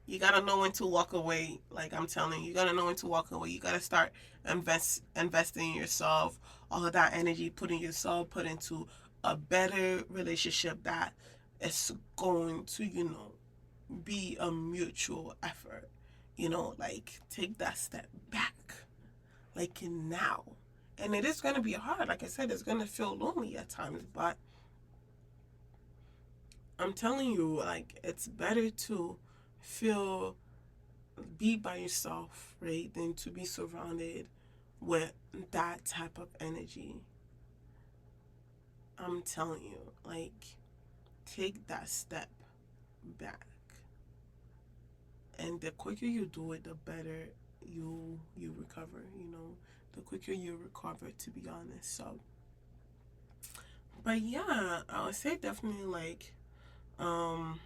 You gotta know when to walk away. Like I'm telling you, you gotta know when to walk away. You gotta start investing in yourself. All of that energy, putting yourself put into a better relationship that is going to, be a mutual effort. Like take that step back, like now. And it is gonna be hard. Like I said, it's gonna feel lonely at times, but I'm telling you, like it's better to feel be by yourself, right, than to be surrounded with that type of energy. I'm telling you, like, take that step back. And the quicker you do it, the better you recover, The quicker you recover, to be honest. So but yeah, I would say definitely like um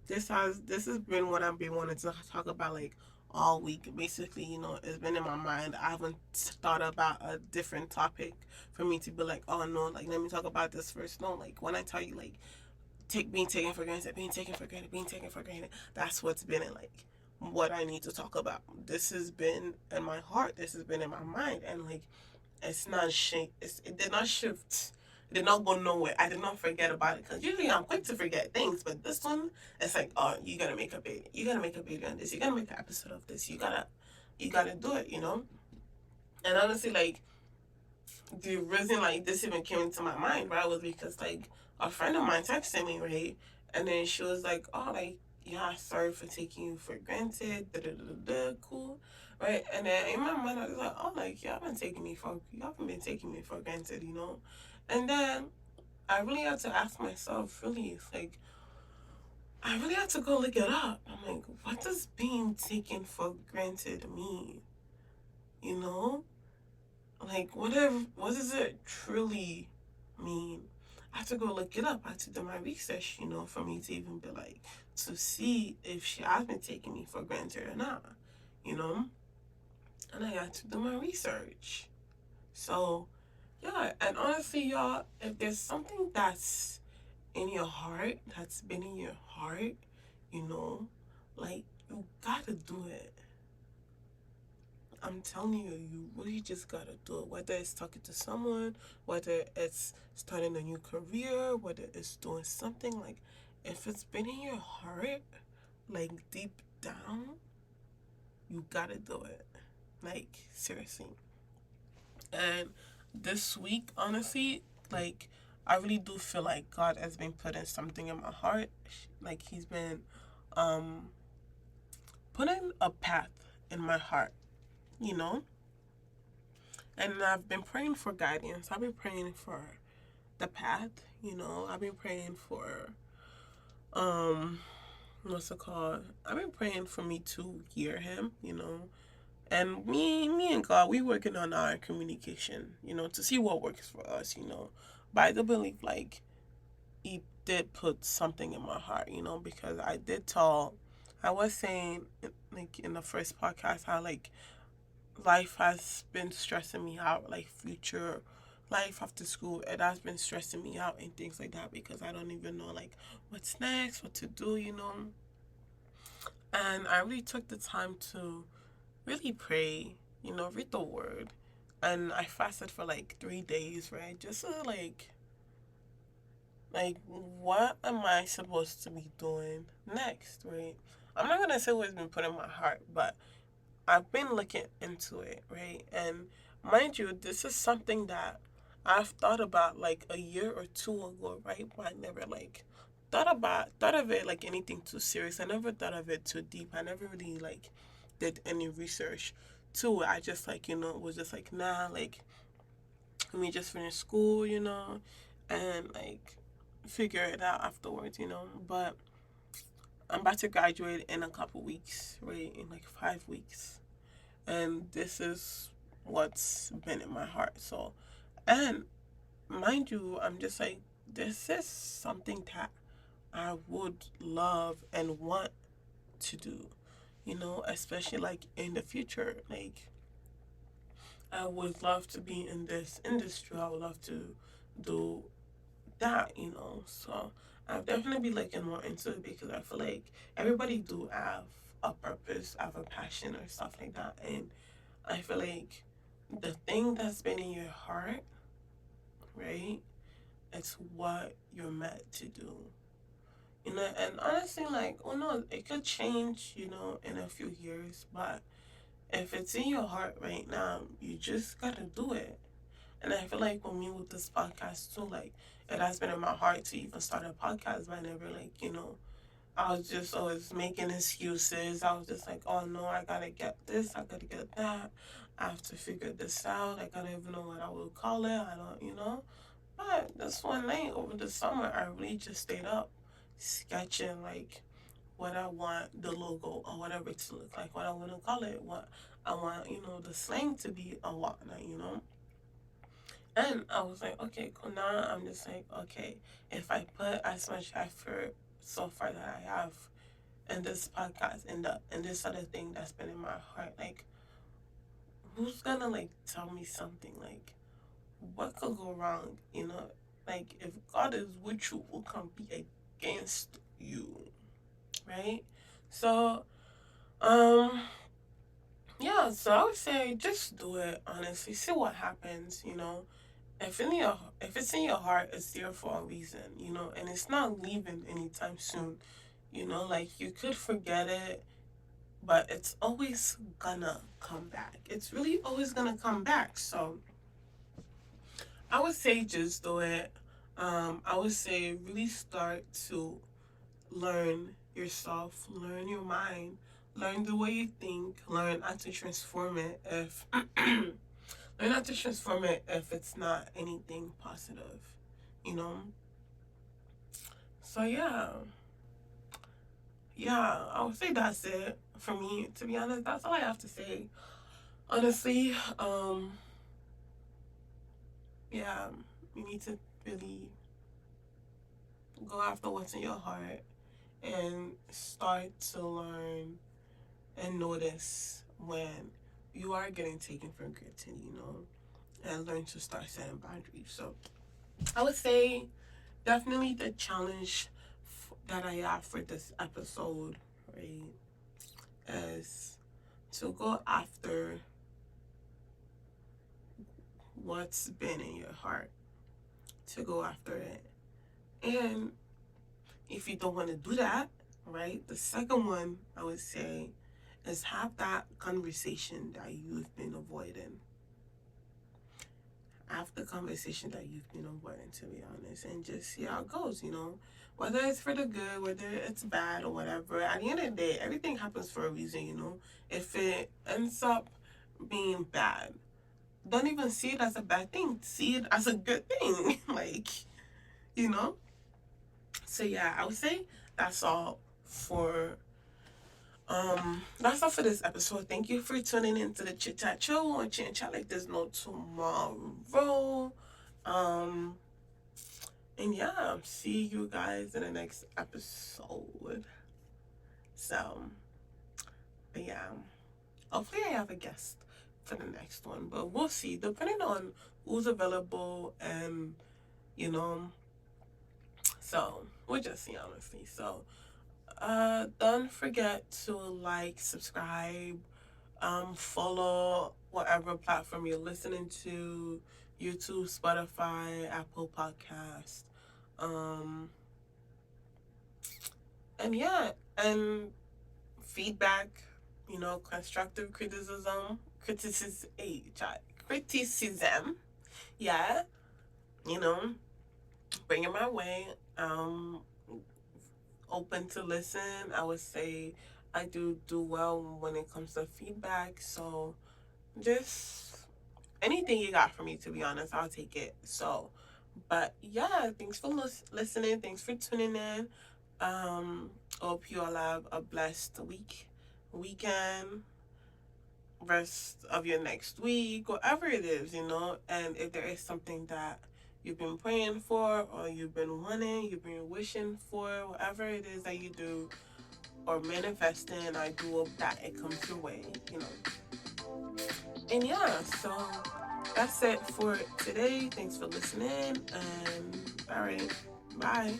this has been what I've been wanting to talk about like all week. Basically, it's been in my mind. I haven't thought about a different topic for me to be like, oh no, like let me talk about this first. No, like when I tell you like being taken for granted, being taken for granted, being taken for granted, that's what's been in like what I need to talk about. This has been in my heart. This has been in my mind, and like it's not it did not shift. It did not go nowhere. I did not forget about it because usually I'm quick to forget things, but this one, it's like, oh, you gotta make a baby. You gotta make a baby on this. You gotta make an episode of this. You gotta do it. And honestly, like the reason like this even came into my mind, right, was because like a friend of mine texted me, right, and then she was like, oh, like yeah, sorry for taking you for granted, da da da da, cool, right, and then in my mind I was like, oh, like you haven't been taking me for granted, and then I really had to ask myself, really, it's like I really had to go look it up. I'm like, what does being taken for granted mean? You know? Like, what does it truly mean? I have to go look it up. I had to do my research, for me to even be like, to see if she has been taking me for granted or not, you know? And I had to do my research. So, yeah, and honestly, y'all, if there's something that's in your heart, that's been in your heart, you know, like, you gotta do it. I'm telling you, you really just gotta do it. Whether it's talking to someone, whether it's starting a new career, whether it's doing something like, if it's been in your heart, like deep down, you gotta do it. Like, seriously. And this week, honestly, like, I really do feel like God has been putting something in my heart. Like, He's been um, putting a path in my heart, you know? And I've been praying for guidance. I've been praying for the path, I've been praying for what's it called? I've been praying for me to hear him. And me and God, we working on our communication, to see what works for us. But I do believe like he did put something in my heart, because I was saying like in the first podcast how like life has been stressing me out, like future life after school, it has been stressing me out and things like that because I don't even know like what's next, what to do. And I really took the time to really pray, read the word. And I fasted for like 3 days, right? Just to like what am I supposed to be doing next, right? I'm not gonna say what's been put in my heart, but I've been looking into it, right? And mind you, this is something that I've thought about like a year or two ago, right? But I never like thought of it like anything too serious. I never thought of it too deep. I never really like did any research to it. I just like, was just like, nah, like let me just finish school, and like figure it out afterwards. But I'm about to graduate in a couple weeks, right? In like 5 weeks, and this is what's been in my heart. So, and mind you, I'm just like, this is something that I would love and want to do, especially like in the future. Like, I would love to be in this industry. I would love to do that. So, I'll definitely be looking more into it because I feel like everybody do have a purpose, have a passion or stuff like that. And I feel like the thing that's been in your heart, right? It's what you're meant to do. And honestly, like, oh no, it could change, in a few years, but if it's in your heart right now, you just gotta do it. And I feel like with me with this podcast too, like, it has been in my heart to even start a podcast, but I never, like, I was just always making excuses. I was just like, oh no, I gotta get this, I gotta get that. I have to figure this out. I don't even know what I will call it. I don't. But this one night over the summer, I really just stayed up sketching like what I want the logo or whatever to look like, what I want to call it, what I want, the slang to be or whatnot. And I was like, okay, cool. Now I'm just like, okay, if I put as much effort so far that I have in this podcast and this other thing that's been in my heart. Like, who's gonna like tell me something? Like, what could go wrong? You know, like if God is with you, who can be against you, right? So, um, yeah. So I would say just do it. Honestly, see what happens. You know, if it's in your heart, it's there for a reason. You know, and it's not leaving anytime soon. You know, like you could forget it, but it's always gonna come back. It's really always gonna come back. So I would say just do it. I would say really start to learn yourself, learn your mind, learn the way you think, learn how to transform it if learn how to transform it if it's not anything positive, you know? So yeah, I would say that's it for me. To be honest, that's all I have to say. Honestly, yeah, you need to really go after what's in your heart and start to learn and notice when you are getting taken for granted, you know, and learn to start setting boundaries. So I would say definitely the challenge that I have for this episode, right, is to go after what's been in your heart, to go after it. And if you don't want to do that, right, the second one I would say is have that conversation that you've been avoiding. Have the conversation that you've been avoiding, to be honest, and just see how it goes, you know. Whether it's for the good, whether it's bad or whatever, at the end of the day, everything happens for a reason, you know. If it ends up being bad, don't even see it as a bad thing. See it as a good thing. Like, you know? So yeah, I would say that's all for that's all for this episode. Thank you for tuning into the Chit Chat Show on Chit and Chat like there's no tomorrow. Um, and yeah, see you guys in the next episode. So, but yeah, hopefully I have a guest for the next one, but we'll see depending on who's available and you know. So we'll just see honestly. So, don't forget to like, subscribe, follow whatever platform you're listening to, YouTube, Spotify, Apple Podcast, um, and yeah, and feedback, you know, constructive criticism, yeah, you know, bring it my way. Open to listen. I would say I do well when it comes to feedback. So just anything you got for me, to be honest, I'll take it. So, but yeah, thanks for listening. Thanks for tuning in. Hope you all have a blessed weekend, rest of your next week, whatever it is, you know. And if there is something that you've been praying for, or you've been wanting, you've been wishing for, whatever it is that you do, or manifesting, I do hope that it comes your way, you know. And yeah, so that's it for today. Thanks for listening, and all right, bye.